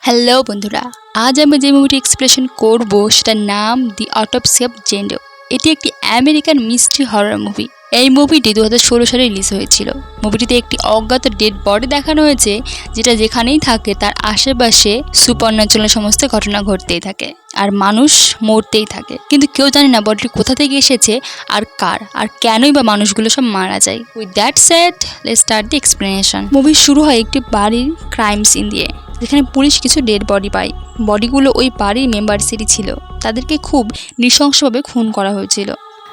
Hello বন্ধুরা, আজ আমি যে মুভিটি এক্সপ্লেনেশন করব সেটার নাম দি অটোপসি অফ জেন্ডো। এটি একটি আমেরিকান মিস্ট্রি হরর মুভি। এই মুভিটি 2016 সালে রিলিজ হয়েছিল। মুভিটিতে একটি অজ্ঞাত ডেড বডি দেখানো হয়েছে, যেটা যেখানেই থাকে তার আশেপাশে সুপারন্যাচুরাল সমস্ত ঘটনা ঘটতেই থাকে আর মানুষ মরতেই থাকে, কিন্তু কেউ জানে না বডিটি কোথা থেকে এসেছে আর কার, আর কেনই বা মানুষগুলো সব মারা যায়। With that said, let's start the explanation. Movie শুরু হয় একটি বাড়ির ক্রাইম সিন দিয়ে, যেখানে পুলিশ কিছু ডেড বডি পায়। বডিগুলো ওই বাড়ির মেম্বার্সেরই ছিল। তাদেরকে খুব নৃশংসভাবে খুন করা হয়েছিল।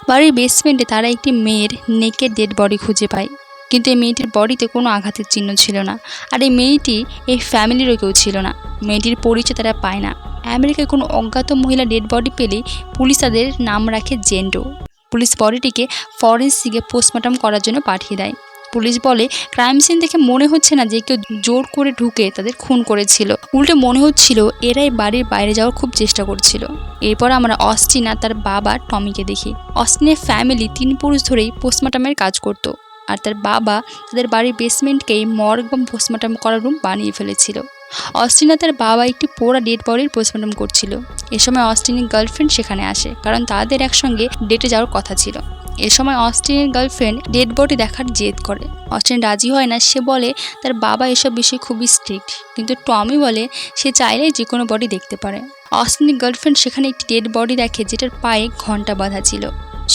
বাড়ির বেসমেন্টে তারা একটি মেয়ের নেকেড ডেড বডি খুঁজে পায়, কিন্তু এই মেয়েটির বডিতে কোনো আঘাতের চিহ্ন ছিল না, আর এই মেয়েটি এই ফ্যামিলিরও কেউ ছিল না। মেয়েটির পরিচয় তারা পায় না। আমেরিকায় কোনো অজ্ঞাত মহিলা ডেড বডি পেলেই পুলিশ তাদের নাম রাখে জেন্ডো। পুলিশ বডিটিকে ফরেন্সিকে পোস্টমর্টম করার জন্য পাঠিয়ে দেয়। পুলিশ বলে ক্রাইম সিন দেখে মনে হচ্ছে না যে কেউ জোর করে ঢুকে তাদের খুন করেছিল, উল্টে মনে হচ্ছিল এরাই বাড়ির বাইরে যাওয়ার খুব চেষ্টা করছিল। এরপর আমরা অস্টিন আর তার বাবা টমিকে দেখি। অস্টিনের ফ্যামিলি 3 পুরুষ ধরেই পোস্টমর্টমের কাজ করত, আর তার বাবা তাদের বাড়ির বেসমেন্টকেই মর্গ বা পোস্টমর্টম করার রুম বানিয়ে ফেলেছিল। অস্টিন আর তার বাবা একটি পোড়া ডেড বডির পোস্টমর্টম করছিল। এ সময় অস্টিনের গার্লফ্রেন্ড সেখানে আসে, কারণ তাদের একসঙ্গে ডেটে যাওয়ার কথা ছিল। এ সময় অস্টিনের গার্লফ্রেন্ড ডেড বডি দেখার জেদ করে। অস্টিন রাজি হয় না। সে বলে তার বাবা এসব বিষয়ে খুবই স্ট্রিক্ট, কিন্তু টমি বলে সে চাইলেই যে কোনো বডি দেখতে পারে। অস্টিনের গার্লফ্রেন্ড সেখানে একটি ডেড বডি দেখে, যেটার পায়ে ঘন্টা বাঁধা ছিল।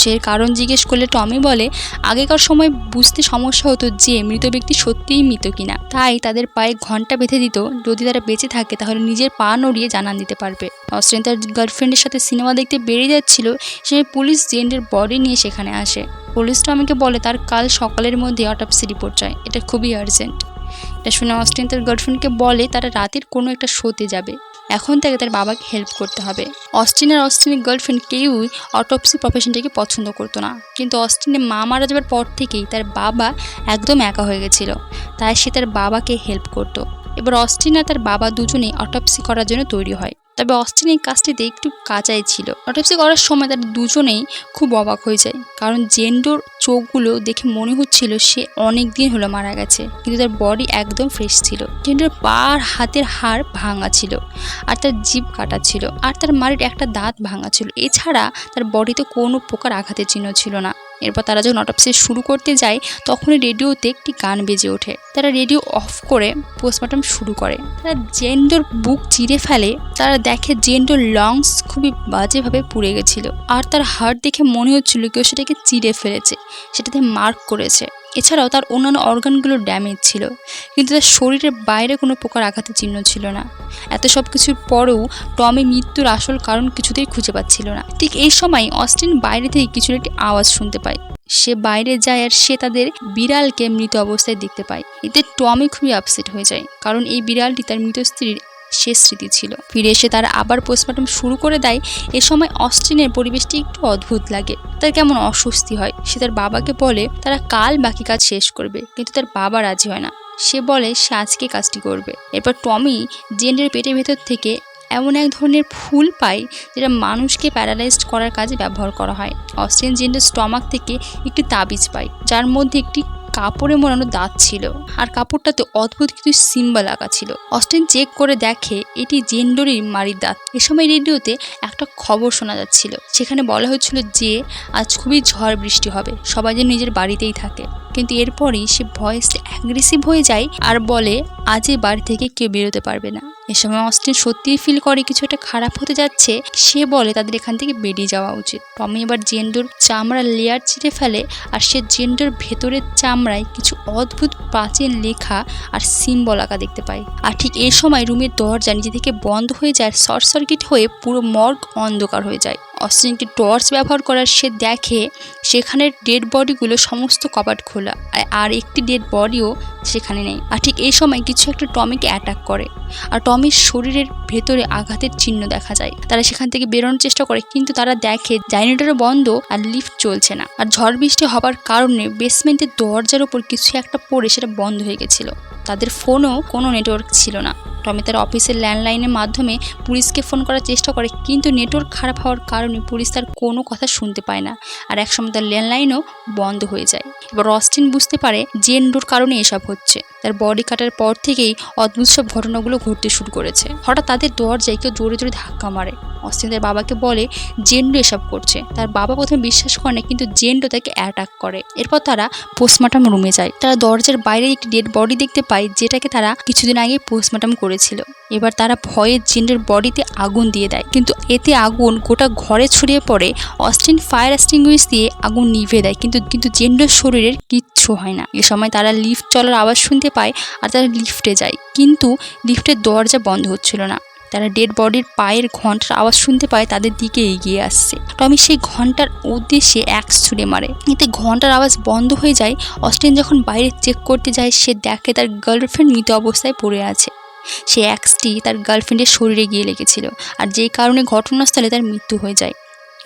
সে কারণ জিজ্ঞেস করলে টমি বলে আগেকার সময় বুঝতে সমস্যা হতো যে মৃত ব্যক্তি সত্যিই মৃত কিনা, তাই তাদের পায়ে ঘন্টা বেঁধে দিত। যদি তারা বেঁচে থাকে তাহলে নিজের পা নড়িয়ে জানান দিতে পারবে। অস্টিন তার গার্লফ্রেন্ডের সাথে সিনেমা দেখতে বেরিয়ে যাচ্ছিল, সে পুলিশ জেন্ডের বডি নিয়ে সেখানে আসে। পুলিশ টমিকে বলে তার কাল সকালের মধ্যে অটোপসি রিপোর্ট চাই, এটা খুবই আর্জেন্ট। এটা শুনে অস্টিন তার গার্লফ্রেন্ডকে বলে তারা রাতের কোনো একটা শোতে যাবে, এখন থেকে তার বাবাকে হেল্প করতে হবে। অস্টিনের গার্লফ্রেন্ড কেউই অটোপসি প্রফেশনটাকে পছন্দ করতো না, কিন্তু অস্টিনের মা মারা যাবার পর থেকেই তার বাবা একদম একা হয়ে গেছিল, তাই সে তার বাবাকে হেল্প করতো। এবার অস্টিন আর তার বাবা দুজনেই অটোপসি করার জন্য তৈরি হয়। তবে অস্টিন এই কাজটিতে একটু কাঁচাই ছিল। অটোপসি করার সময় তারা দুজনেই খুব অবাক হয়ে যায়, কারণ জেন্ডোর চোখগুলো দেখে মনে হচ্ছিল সে অনেক দিন হলো মারা গেছে, কিন্তু তার বডি একদম ফ্রেশ ছিল। জেন্ডোর পা আর হাতের হাড় ভাঙা ছিল, আর তার জিভ কাটা ছিল, আর তার মাড়ির একটা দাঁত ভাঙা ছিল। এছাড়া তার বডিতে কোনো প্রকার আঘাতের চিহ্ন ছিল না। এরপর তারা যখন অটোপসি শুরু করতে যায়, তখনই রেডিওতে একটি গান বেজে ওঠে। তারা রেডিও অফ করে পোস্টমর্টম শুরু করে। তারা জেন্ডোর বুক চিরে ফেলে। তারা দেখে জেন্ডোর লাংস খুবই বাজেভাবে পুড়ে গেছিল, আর তার হার্ট দেখে মনে হচ্ছিল কেউ সেটাকে চিরে ফেলেছে, সেটাতে মার্ক করেছে। এছাড়াও তার অন্যান্য অর্গানগুলো ড্যামেজ ছিল, কিন্তু তার শরীরের বাইরে কোনো প্রকার আঘাতের চিহ্ন ছিল না। এত সব কিছুর পরেও টমি মৃত্যুর আসল কারণ কিছুতেই খুঁজে পাচ্ছিল না। ঠিক এই সময় অস্টিন বাইরে থেকে কিছুর একটি আওয়াজ শুনতে পায়। সে বাইরে যায় আর সে তাদের বিড়ালকে মৃত অবস্থায় দেখতে পায়। এতে টমি খুবই আপসেট হয়ে যায়, কারণ এই বিড়ালটি তার মৃত স্ত্রীর শেষ স্মৃতি ছিল। ফিরে এসে তারা আবার পোস্টমর্টম শুরু করে দেয়। এ সময় অস্টিনের পরিবেশটি একটু অদ্ভুত লাগে, তার কেমন অস্বস্তি হয়। সে তার বাবাকে বলে তারা কাল বাকি কাজ শেষ করবে, কিন্তু তার বাবা রাজি হয় না। সে বলে সে আজকে কাজটি করবে। এরপর টমি জেন্ডের পেটের ভেতর থেকে এমন এক ধরনের ফুল পায়, যেটা মানুষকে প্যারালাইজড করার কাজে ব্যবহার করা হয়। অস্টিন জেন্ডের স্টমাক থেকে একটি তাবিজ পায়, যার মধ্যে একটি কাপড়ে মোড়ানো দাঁত ছিল, আর কাপড়টাতে অদ্ভুত কিছু সিম্বল আঁকা ছিল। অস্টিন চেক করে দেখে এটি জেন্ডোরই মারির দাঁত। এ সময় রেডিওতে একটা খবর শোনা যাচ্ছিল, সেখানে বলা হচ্ছিল যে আজ খুবই ঝড় বৃষ্টি হবে, সবাই যেন নিজের বাড়িতেই থাকে। কিন্তু এরপরই সে ভয়েসটা অ্যাগ্রেসিভ হয়ে যায় আর বলে আজ এই বাড়ি থেকে কেউ বেরোতে পারবে না। এ সময় অস্টিন সত্যিই ফিল করে কিছু একটা খারাপ হতে যাচ্ছে। সে বলে তাদের এখান থেকে বেরিয়ে যাওয়া উচিত। টমি এবার জেন্ডোর চামড়ার লেয়ার ছিঁড়ে ফেলে, আর সে জেন্ডোর ভেতরের চামড়ায় কিছু অদ্ভুত প্রাচীন লেখা আর সিম্বল আঁকা দেখতে পায়। আর ঠিক এই সময় রুমের দরজা নিজে থেকে বন্ধ হয়ে যায়, শর্ট সার্কিট হয়ে পুরো মর্গ অন্ধকার হয়ে যায়। অস্টিন একটি টর্চ ব্যবহার করার সে দেখে সেখানের ডেড বডিগুলো সমস্ত কপাট খোলা, আর একটি ডেড বডিও সেখানে নেই। আর ঠিক এই সময় কিছু একটা টমিকে অ্যাটাক করে, আর টমির শরীরের ভেতরে আঘাতের চিহ্ন দেখা যায়। তারা সেখান থেকে বেরোনোর চেষ্টা করে, কিন্তু তারা দেখে জেনারেটরও বন্ধ আর লিফট চলছে না। আর ঝড় বৃষ্টি হবার কারণে বেসমেন্টের দরজার ওপর কিছু একটা পড়ে সেটা বন্ধ হয়ে গেছিল। তাদের ফোনও কোনো নেটওয়ার্ক ছিল না। টমি তার অফিসের ল্যান্ডলাইনের মাধ্যমে পুলিশকে ফোন করার চেষ্টা করে, কিন্তু নেটওয়ার্ক খারাপ হওয়ার কারণে পুলিশ তার কোনো কথা শুনতে পায় না, আর একসময় তার ল্যান্ডলাইনও বন্ধ হয়ে যায়। এবার অস্টিন বুঝতে পারে জেন্ডোর কারণে এসব হচ্ছে। তার বডি কাটার পর থেকেই অদ্ভুত সব ঘটনাগুলো ঘটতে শুরু করেছে। হঠাৎ তাদের দরজায় কেউ জোরে জোরে ধাক্কা মারে। অস্টিন তার বাবাকে বলে জেন্ডো এসব করছে। তার বাবা প্রথমে বিশ্বাস করে না, কিন্তু জেন্ডো তাকে অ্যাটাক করে। এরপর তারা পোস্টমর্টম রুমে যায়। তারা দরজার বাইরে একটি ডেড বডি দেখতে পায়, যেটাকে তারা কিছুদিন আগে পোস্টমর্টম করেছিল। এবার তারা ভয়ে জেন্ডোর বডিতে আগুন দিয়ে দেয়, কিন্তু এতে আগুন গোটা ঘরে ছড়িয়ে পড়ে। অস্টিন ফায়ার এক্সটিংগুইশ দিয়ে আগুন নিভে দেয়, কিন্তু জেন্ডোর শরীরের কিচ্ছু হয় না। এ সময় তারা লিফট চলার আওয়াজ শুনতে পায়, আর তারা লিফটে যায়, কিন্তু লিফটের দরজা বন্ধ হচ্ছিল না। তারা ডেড বডির পায়ের ঘন্টার আওয়াজ শুনতে পায়, তাদের দিকে এগিয়ে আসছে। টমি সেই ঘন্টার উদ্দেশ্যে অ্যাক্স ছুঁড়ে মারে, এতে ঘন্টার আওয়াজ বন্ধ হয়ে যায়। অস্টিন যখন বাইরে চেক করতে যায়, সে দেখে তার গার্লফ্রেন্ড মৃত অবস্থায় পড়ে আছে। সে অ্যাক্সটি তার গার্লফ্রেন্ডের শরীরে গিয়ে লেগেছিল, আর যেই কারণে ঘটনাস্থলে তার মৃত্যু হয়ে যায়।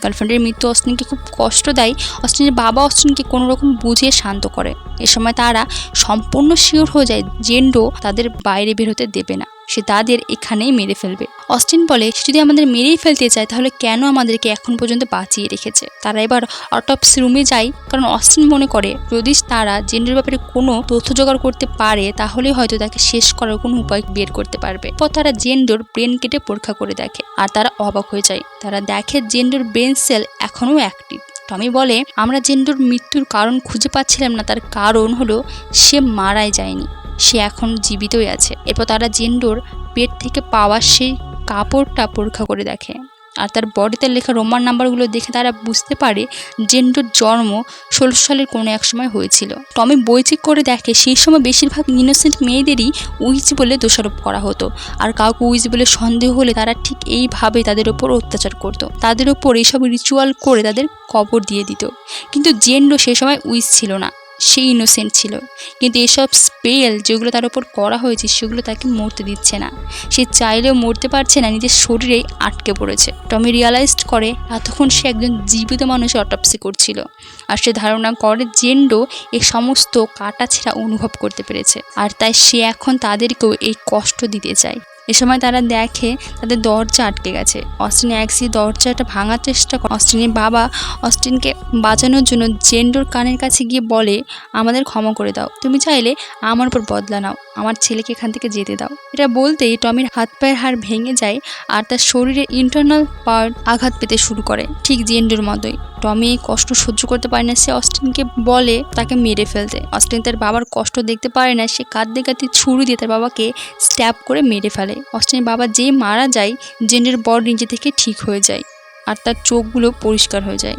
গার্লফ্রেন্ডের মৃত্যু অস্টিনকে খুব কষ্ট দেয়। অস্টিনের বাবা অস্টিনকে কোনো রকম বুঝিয়ে শান্ত করে। এ সময় তারা সম্পূর্ণ শিওর হয়ে যায় জেন্ডো তাদের বাইরে বের হতে দেবে না, সে তাদের এখানেই মেরে ফেলবে। অস্টিন বলে, সে যদি আমাদের মেরেই ফেলতে চায় তাহলে কেন আমাদেরকে এখন পর্যন্ত বাঁচিয়ে রেখেছে। তারা এবার অটোপসি রুমে যায়, কারণ অস্টিন মনে করে যদি তারা জেন্ডোর ব্যাপারে কোনো তথ্য জোগাড় করতে পারে তাহলে হয়তো তাকে শেষ করার কোনো উপায় বের করতে পারবে। পর তারা জেন্ডোর ব্রেন কেটে পরীক্ষা করে দেখে, আর তারা অবাক হয়ে যায়। তারা দেখে জেন্ডোর ব্রেন সেল এখনও অ্যাক্টিভ। টমি বলে, আমরা জেন্ডোর মৃত্যুর কারণ খুঁজে পাচ্ছিলাম না, তার কারণ হলো সে মারাই যায়নি, সে এখন জীবিতই আছে। এরপর তারা জেন্ডোর পেট থেকে পাওয়া সেই কাপড়টা পরীক্ষা করে দেখে, আর তার বডিতে লেখা রোমান নাম্বারগুলো দেখে তারা বুঝতে পারে জেন্ডোর জন্ম 1600 সালের কোনো এক সময় হয়েছিল। টমি বই চেক করে দেখে সেই সময় বেশিরভাগ ইনোসেন্ট মেয়েদেরই উইজ বলে দোষারোপ করা হতো, আর কাউকে উইজ বলে সন্দেহ হলে তারা ঠিক এইভাবে তাদের ওপর অত্যাচার করত। তাদের ওপর এইসব রিচুয়াল করে তাদের কবর দিয়ে দিত। কিন্তু জেন্ডো সে সময় উইজ ছিল না, সে ইনোসেন্ট ছিল, কিন্তু এসব স্পেল যেগুলো তার উপর করা হয়েছে সেগুলো তাকে মরতে দিচ্ছে না। সে চাইলেও মরতে পারছে না, নিজের শরীরেই আটকে পড়েছে। টমি রিয়ালাইজড করে এতক্ষণ সে একজন জীবিত মানুষের অটোপসি করছিল, আর সে ধারণা করে জেন্ডো এই সমস্ত কাটাছেঁড়া অনুভব করতে পেরেছে, আর তাই সে এখন তাদেরকেও এই কষ্ট দিতে চায়। এ সময় তারা দেখে তাদের দরজা আটকে গেছে। অস্টিন অ্যাক্সি দরজাটা ভাঙার চেষ্টা করে। অস্টিনের বাবা অস্টিনকে বাঁচানোর জন্য জেন্ডোর কানের কাছে গিয়ে বলে, আমাদের ক্ষমা করে দাও, তুমি চাইলে আমার উপর বদলা নাও, আমার ছেলেকে এখান থেকে যেতে দাও। এটা বলতেই টমির হাত পায়ের হাড় ভেঙে যায়, আর তার শরীরের ইন্টারনাল পার্ট আঘাত পেতে শুরু করে, ঠিক জেন্ডোর মতোই। টমি এই কষ্ট সহ্য করতে পারে না, সে অস্টিনকে বলে তাকে মেরে ফেলতে। অস্টিন তার বাবার কষ্ট দেখতে পারে না, সে কাঁদতে কাঁদতে ছুরি দিয়ে তার বাবাকে স্ট্যাব করে মেরে ফেলে। অস্টিনের বাবা যেই মারা যায়, জেন্ডোর বডি নিজে থেকে ঠিক হয়ে যায়, আর তার চোখগুলো পরিষ্কার হয়ে যায়,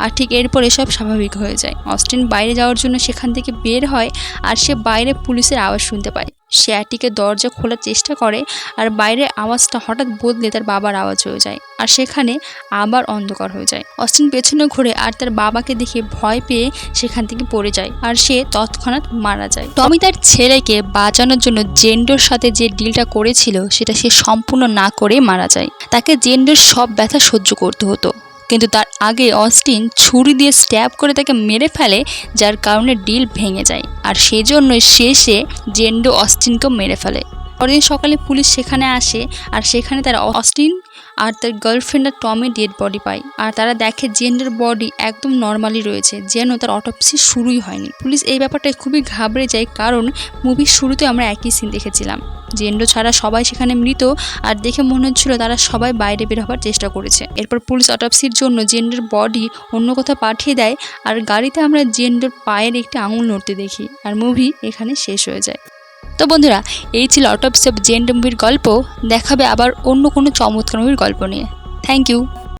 আর ঠিক এরপর এসব স্বাভাবিক হয়ে যায়। অস্টিন বাইরে যাওয়ার জন্য সেখান থেকে বের হয়, আর সে বাইরে পুলিশের আওয়াজ শুনতে পায়। সে অ্যাটিকের দরজা খোলার চেষ্টা করে, আর বাইরের আওয়াজটা হঠাৎ বদলে তার বাবার আওয়াজ হয়ে যায়, আর সেখানে আবার অন্ধকার হয়ে যায়। অস্টিন পেছনে ঘুরে আর তার বাবাকে দেখে ভয় পেয়ে সেখান থেকে পড়ে যায়, আর সে তৎক্ষণাৎ মারা যায়। টমি তার ছেলেকে বাঁচানোর জন্য জেন্ডোর সাথে যে ডিলটা করেছিল সেটা সে সম্পূর্ণ না করে মারা যায়। তাকে জেন্ডোর সব ব্যথা সহ্য করতে হতো, কিন্তু তার আগে অস্টিন ছুরি দিয়ে স্ট্যাব করে তাকে মেরে ফেলে, যার কারণে ডিল ভেঙে যায়, আর সেই জন্যই শেষে জেন্ডো অস্টিনকেও মেরে ফেলে। পরদিন সকালে পুলিশ সেখানে আসে, আর সেখানে তারা অস্টিন আর তার গার্লফ্রেন্ড আর টমি ডেড বডি পায়, আর তারা দেখে জেন্ডোর বডি একদম নর্মালি রয়েছে, যেন তার অটোপসি শুরুই হয়নি। পুলিশ এই ব্যাপারটায় খুবই ঘাবড়ে যায়, কারণ মুভির শুরুতে আমরা একই সিন দেখেছিলাম, জেন্ডো ছাড়া সবাই সেখানে মৃত, আর দেখে মনে হচ্ছিল তারা সবাই বাইরে বের হওয়ার চেষ্টা করেছে। এরপর পুলিশ অটোপসির জন্য জেন্ডোর বডি অন্য কোথাও পাঠিয়ে দেয়, আর গাড়িতে আমরা জেন্ডোর পায়ের একটি আঙুল নড়তে দেখি, আর মুভি এখানে শেষ হয়ে যায়। তো বন্ধুরা, এই ছিল অটোপসি অফ জেন্ডো মুভির গল্প। দেখাবে আবার অন্য কোনো চমৎকার মুভির গল্প নিয়ে। Thank you.